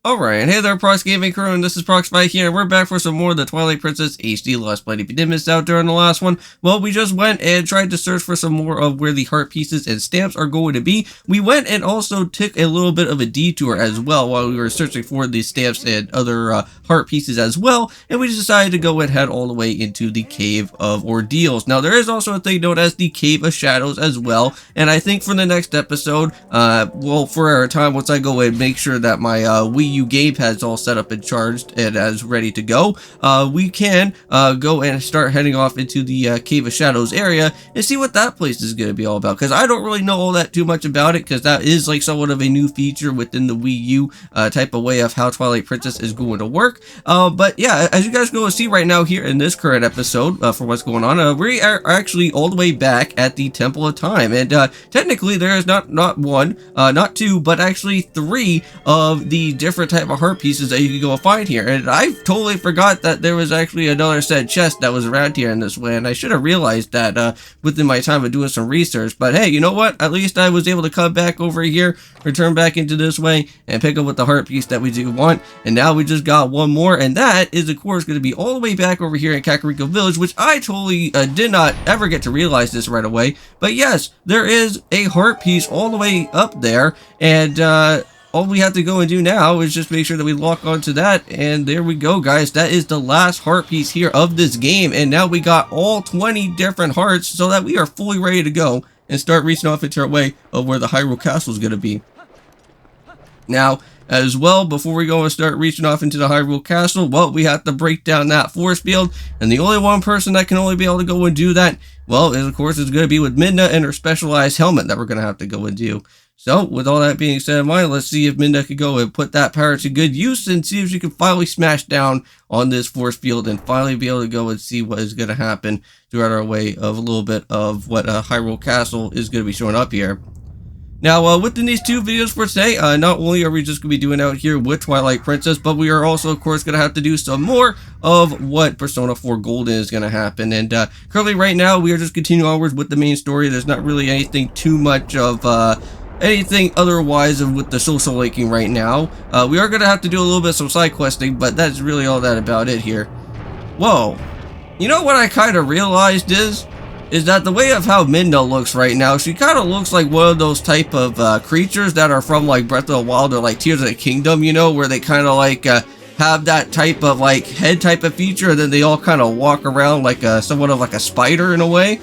Alright, hey there Prox Gaming Crew, and this is Proxify here, and we're back for some more of the Twilight Princess HD Let's Play. If you did miss out during the last one, well, we just went and tried to search for some more of where the heart pieces and stamps are going to be. We went and also took a little bit of a detour as well while we were searching for the stamps and other heart pieces as well, and we just decided to go and head all the way into the Cave of Ordeals. Now, there is also a thing known as the Cave of Shadows as well, and I think for the next episode, well, for our time, once I go and make sure that my Wii U gamepad's all set up and charged and as ready to go, we can go and start heading off into the Cave of Shadows area and see what that place is going to be all about, because I don't really know all that too much about it, because that is like somewhat of a new feature within the Wii U type of way of how Twilight Princess is going to work. But yeah, as you guys go and see right now here in this current episode for what's going on, we are actually all the way back at the Temple of Time, and technically there is not one, not two, but actually three of the different type of heart pieces that you can go find here. And I totally forgot that there was actually another set chest that was around here in this way, and I should have realized that within my time of doing some research. But hey, you know what? At least I was able to come back over here, return back into this way, and pick up with the heart piece that we do want. And now we just got one more, and that is of course going to be all the way back over here in Kakariko Village, which I totally did not ever get to realize this right away. But yes, there is a heart piece all the way up there, and all we have to go and do now is just make sure that we lock onto that, and there we go, guys. That is the last heart piece here of this game, and now we got all 20 different hearts so that we are fully ready to go and start reaching off into our way of where the Hyrule Castle is going to be. Now, as well, before we go and start reaching off into the Hyrule Castle, well, we have to break down that force field, and the only one person that can only be able to go and do that, well, is of course is going to be with Midna and her specialized helmet that we're going to have to go and do. So, with all that being said in mind, let's see if Midna could go and put that power to good use and see if she can finally smash down on this force field and finally be able to go and see what is going to happen throughout our way of a little bit of what Hyrule Castle is going to be showing up here. Now, within these two videos for today, not only are we just going to be doing out here with Twilight Princess, but we are also, of course, going to have to do some more of what Persona 4 Golden is going to happen. And currently, right now, we are just continuing onwards with the main story. There's not really anything too much of anything otherwise with the social linking right now. We are going to have to do a little bit of some side questing, but that's really all that about it here. Whoa. You know what I kind of realized is that the way of how Midna looks right now, she kind of looks like one of those type of creatures that are from like Breath of the Wild or like Tears of the Kingdom, you know, where they kind of like have that type of like head type of feature, and then they all kind of walk around like somewhat of like a spider in a way.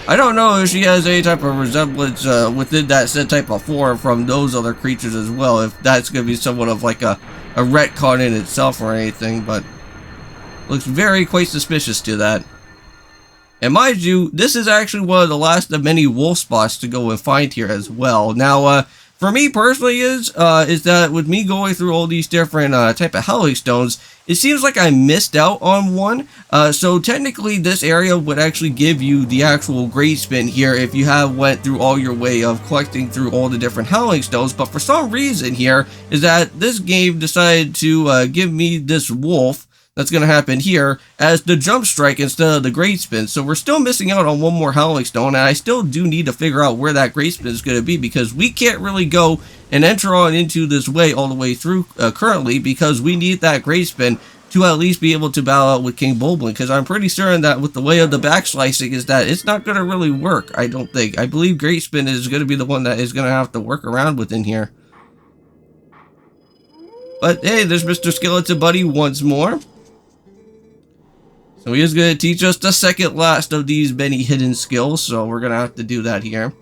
I don't know if she has any type of resemblance within that said type of form from those other creatures as well, if that's going to be somewhat of like a retcon in itself or anything, but looks very quite suspicious to that. And mind you, this is actually one of the last of many wolf spots to go and find here as well. Now, for me personally is that with me going through all these different type of Howling Stones, it seems like I missed out on one. So technically this area would actually give you the actual Great Spin here if you have went through all your way of collecting through all the different Howling Stones. But for some reason here is that this game decided to give me this wolf that's going to happen here as the jump strike instead of the Great Spin. So we're still missing out on one more Howling Stone, and I still do need to figure out where that Great Spin is going to be, because we can't really go and enter on into this way all the way through currently, because we need that Great Spin to at least be able to battle out with King Boblin, because I'm pretty certain that with the way of the backslicing is that it's not going to really work, I don't think. I believe Great Spin is going to be the one that is going to have to work around within here. But hey, there's Mr. Skeleton Buddy once more. So he is going to teach us the second last of these many hidden skills, so we're going to have to do that here.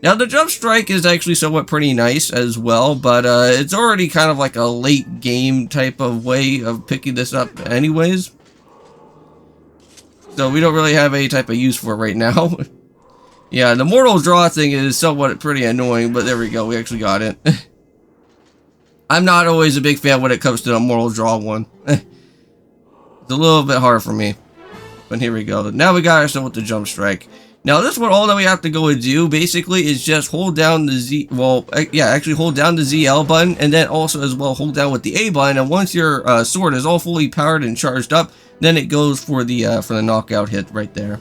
Now, the jump strike is actually somewhat pretty nice as well, but it's already kind of like a late game type of way of picking this up anyways. So we don't really have any type of use for it right now. Yeah, the mortal draw thing is somewhat pretty annoying, but there we go, we actually got it. I'm not always a big fan when it comes to the mortal draw one. It's a little bit hard for me. But here we go. Now we got ourselves with the jump strike. Now this one, all that we have to go and do basically is just hold down the Z, well, yeah, actually hold down the ZL button, and then also as well hold down with the A button, and once your sword is all fully powered and charged up, then it goes for the knockout hit right there.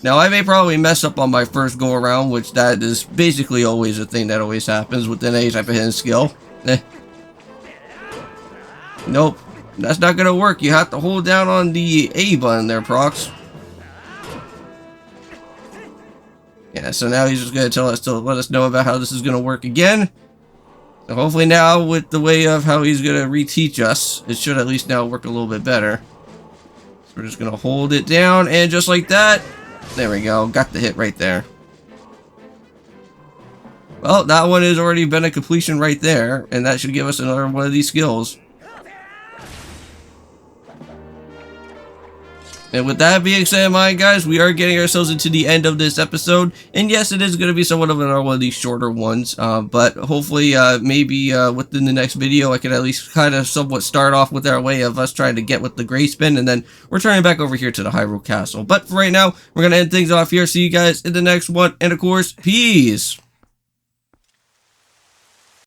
Now, I may probably mess up on my first go around, which that is basically always a thing that always happens within any type of hidden skill. Nope, that's not gonna work. You have to hold down on the A button there, Prox. Yeah, so now he's just gonna tell us to let us know about how this is gonna work again. So hopefully now, with the way of how he's gonna reteach us, it should at least now work a little bit better. So we're just gonna hold it down, and just like that, there we go, got the hit right there. Well, that one has already been a completion right there, and that should give us another one of these skills. And with that being said, my guys, we are getting ourselves into the end of this episode. And yes, it is going to be somewhat of one of these shorter ones. But hopefully, maybe within the next video, I can at least kind of somewhat start off with our way of us trying to get with the gray spin. And then we're turning back over here to the Hyrule Castle. But for right now, we're going to end things off here. See you guys in the next one. And of course, peace.